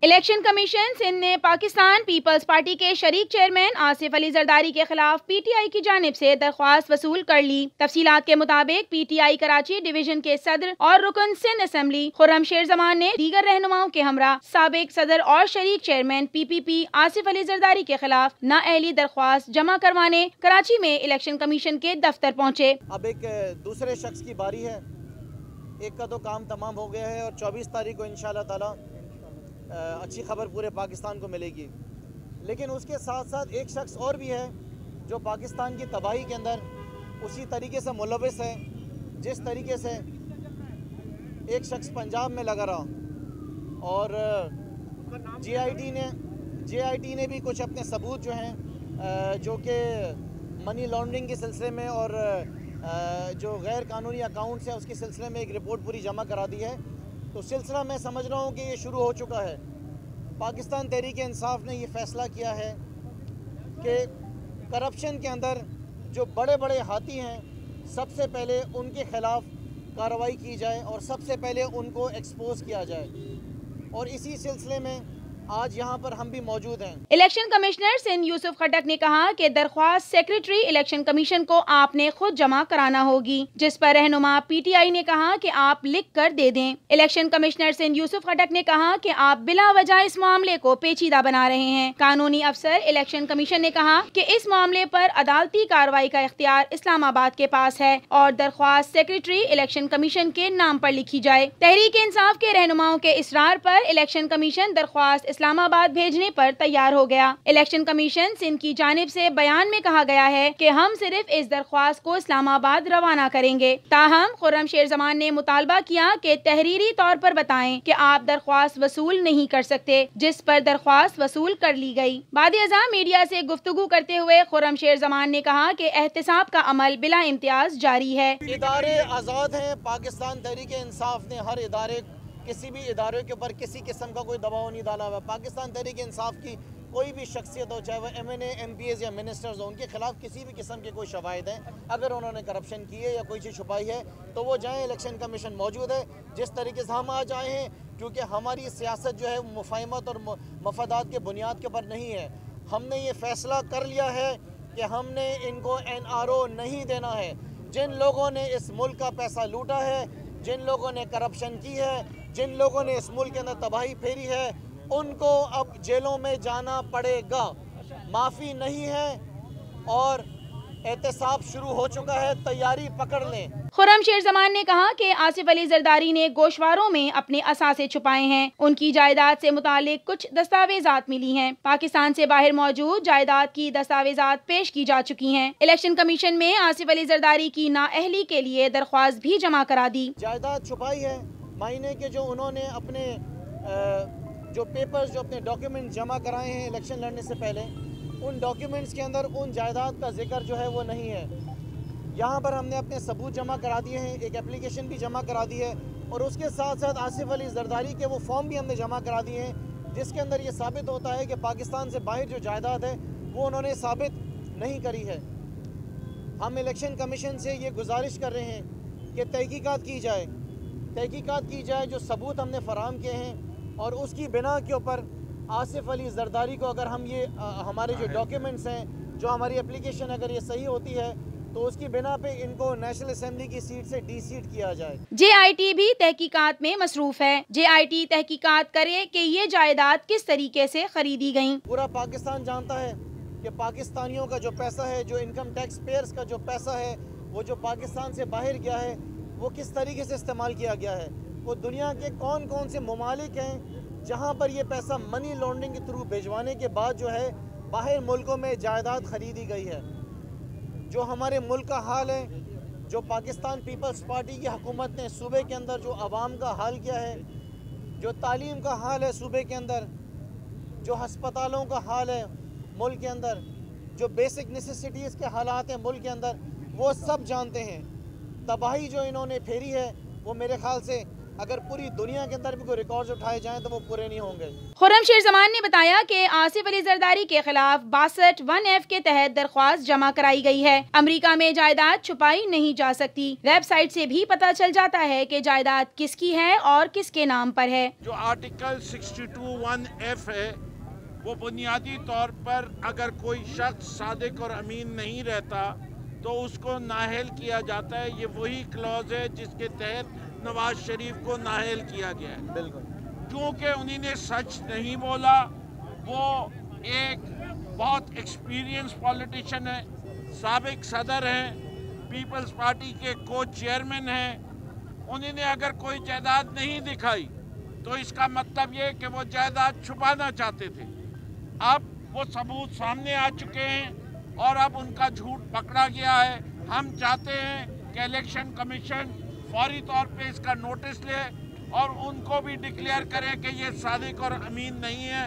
Election commission Sindh ने Pakistan peoples party के शरीक चेयरमैन आसिफ अली जरदारी के खिलाफ पीटीआई की जानिब से दरख्वास्त वसूल कर ली। तफसीलात के मुताबिक पीटीआई कराची डिवीजन के सदर और रुकन सिंध असेंबली खुर्रम शेर जमान ने दीगर रहनुमाओं के हमरा साबिक सदर और शरीक चेयरमैन PPP आसिफ अली जरदारी के खिलाफ नाअहली दरख्वास्त जमा करवाने कराची में इलेक्शन कमीशन के दफ्तर पहुँचे। अब एक दूसरे शख्स की बारी है, एक का तो काम तमाम हो गया है और 24 तारीख को इंशाअल्लाह ताला अच्छी खबर पूरे पाकिस्तान को मिलेगी। लेकिन उसके साथ साथ एक शख्स और भी है जो पाकिस्तान की तबाही के अंदर उसी तरीके से मुलविस है जिस तरीके से एक शख्स पंजाब में लगा रहा। और JIT ने भी कुछ अपने सबूत जो हैं जो कि मनी लॉन्ड्रिंग के सिलसिले में और जो गैर कानूनी अकाउंट्स हैं उसके सिलसिले में एक रिपोर्ट पूरी जमा करा दी है। तो सिलसिला मैं समझ रहा हूँ कि ये शुरू हो चुका है। पाकिस्तान तहरीक इंसाफ ने ये फ़ैसला किया है कि करप्शन के अंदर जो बड़े बड़े हाथी हैं सबसे पहले उनके ख़िलाफ़ कार्रवाई की जाए और सबसे पहले उनको एक्सपोज किया जाए, और इसी सिलसिले में आज यहाँ पर हम भी मौजूद हैं। इलेक्शन कमिश्नर सिंध यूसुफ खटक ने कहा कि दरख्वास्त सेक्रेटरी इलेक्शन कमीशन को आपने खुद जमा कराना होगी, जिस पर रहनुमा PTI ने कहा कि आप लिख कर दे दें। इलेक्शन कमिश्नर सिंध यूसुफ खटक ने कहा कि आप बिला वजह इस मामले को पेचीदा बना रहे हैं। कानूनी अफसर इलेक्शन कमीशन ने कहा कि इस मामले पर अदालती कार्रवाई का इख्तियार इस्लामाबाद के पास है और दरख्वास्त सेक्रेटरी इलेक्शन कमीशन के नाम पर लिखी जाए। तहरीक इंसाफ के रहनुमाओं के इसरार पर इलेक्शन कमीशन दरख्वास्त इस्लामाबाद भेजने पर तैयार हो गया। इलेक्शन कमीशन सिंध की जानिब से बयान में कहा गया है कि हम सिर्फ इस दरख्वास्त को इस्लामाबाद रवाना करेंगे। ताहम खुर्रम शेर जमान ने मुतालबा किया कि तहरीरी तौर पर बताएं कि आप दरख्वास्त वसूल नहीं कर सकते, जिस पर दरख्वास्त वसूल कर ली गई। बाद-ए-अज़ां मीडिया से गुफ्तगू करते हुए खुर्रम शेर जमान ने कहा कि एहतिसाब का अमल बिला इम्तियाज जारी है। इदारे आज़ाद हैं। पाकिस्तान तहरीक इंसाफ ने हर इदारे किसी भी इदारे के ऊपर किसी किस्म का कोई दबाव नहीं डाला हुआ। पाकिस्तान तहरीक इंसाफ की कोई भी शख्सियत हो, चाहे वह MNA MPs या मिनिस्टर्स हो, उनके खिलाफ किसी भी किस्म के कोई शवाहिद हैं, अगर उन्होंने करप्शन की है या कोई चीज़ छुपाई है तो वो जाएँ। इलेक्शन कमीशन मौजूद है। जिस तरीके से हम आज आए हैं, क्योंकि हमारी सियासत जो है मुफाहमत और मफादात के बुनियाद के ऊपर नहीं है। हमने ये फ़ैसला कर लिया है कि हमने इनको NRO नहीं देना है। जिन लोगों ने इस मुल्क का पैसा लूटा है, जिन लोगों ने करप्शन की है, जिन लोगों ने इस मुल्क के अंदर तबाही फेरी है, उनको अब जेलों में जाना पड़ेगा। माफ़ी नहीं है और एहतसाब शुरू हो चुका है, तैयारी पकड़ लें। खुर्रम शेर जमान ने कहा कि आसिफ अली जरदारी ने गोशवारों में अपने असासे छुपाए हैं। उनकी जायदाद से मुतालिक कुछ दस्तावेजात मिली हैं। पाकिस्तान से बाहर मौजूद जायदाद की दस्तावेजात पेश की जा चुकी हैं। इलेक्शन कमीशन में आसिफ अली जरदारी की नाअहली के लिए दरख्वास्त भी जमा करा दी। जायदाद छुपाई है, मायने के जो उन्होंने अपने जो पेपर्स, जो अपने डॉक्यूमेंट जमा कराए हैं इलेक्शन लड़ने से पहले, उन डॉक्यूमेंट्स के अंदर उन जायदाद का जिक्र जो है वो नहीं है। यहाँ पर हमने अपने सबूत जमा करा दिए हैं, एक एप्लीकेशन भी जमा करा दी है, और उसके साथ साथ आसिफ अली जरदारी के वो फॉर्म भी हमने जमा करा दिए हैं, जिसके अंदर ये साबित होता है कि पाकिस्तान से बाहर जो जायदाद है वो उन्होंने साबित नहीं करी है। हम इलेक्शन कमीशन से ये गुजारिश कर रहे हैं कि तहकीकात की जाए, जो सबूत हमने फराहम किए हैं, और उसकी बिना के ऊपर आसिफ अली जरदारी को अगर हम ये हमारे जो डॉक्यूमेंट्स हैं, जो हमारी एप्लीकेशन अगर ये सही होती है तो उसकी बिना पे इनको नेशनल असेंबली की सीट से डी-सीट किया जाए। JIT भी तहकीकात में मसरूफ है। JIT तहकीकात करे कि ये जायदाद किस तरीके से खरीदी गयी। पूरा पाकिस्तान जानता है कि पाकिस्तानियों का जो पैसा है, जो इनकम टैक्स पेयर्स का जो पैसा है, वो जो पाकिस्तान से बाहर गया है, वो किस तरीके से इस्तेमाल किया गया है। वो दुनिया के कौन कौन से ममालिक हैं जहाँ पर ये पैसा मनी लॉन्ड्रिंग के थ्रू भिजवाने के बाद जो है बाहर मुल्कों में जायदाद खरीदी गई है। जो हमारे मुल्क का हाल है, जो पाकिस्तान पीपल्स पार्टी की हुकूमत ने सूबे के अंदर जो आवाम का हाल किया है, जो तालीम का हाल है सूबे के अंदर, जो हस्पतालों का हाल है मुल्क के अंदर, जो बेसिक नेसेसिटीज़ के हालात हैं मुल्क के अंदर, वो सब जानते हैं। तबाही जो इन्होंने फेरी है वो मेरे ख्याल से अगर पूरी दुनिया के अंदर भी कोई रिकॉर्ड्स उठाए जाएं तो वो पूरे नहीं होंगे। खुर्रम शेर ने बताया कि आसिफ अली जरदारी के खिलाफ 62 1F के तहत दरख्वास्त जमा कराई गई है। अमेरिका में जायदाद छुपाई नहीं जा सकती। वेबसाइट से भी पता चल जाता है कि जायदाद किसकी है और किसके नाम पर है। जो आर्टिकल 62 1F है वो बुनियादी तौर पर अगर कोई शख्स सादिक और अमीन नहीं रहता तो उसको नाअहल किया जाता है। ये वही क्लॉज है जिसके तहत नवाज शरीफ को नाअहल किया गया है। बिल्कुल, क्योंकि उन्होंने सच नहीं बोला। वो एक बहुत एक्सपीरियंस पॉलिटिशियन है, साबिक सदर हैं, पीपल्स पार्टी के को चेयरमैन हैं। उन्होंने अगर कोई जायदाद नहीं दिखाई तो इसका मतलब ये कि वो जायदाद छुपाना चाहते थे। अब वो सबूत सामने आ चुके हैं और अब उनका झूठ पकड़ा गया है। हम चाहते हैं कि इलेक्शन कमीशन फौरी तौर पे इसका नोटिस ले और उनको भी डिक्लेयर करें कि ये सादिक और अमीन नहीं है।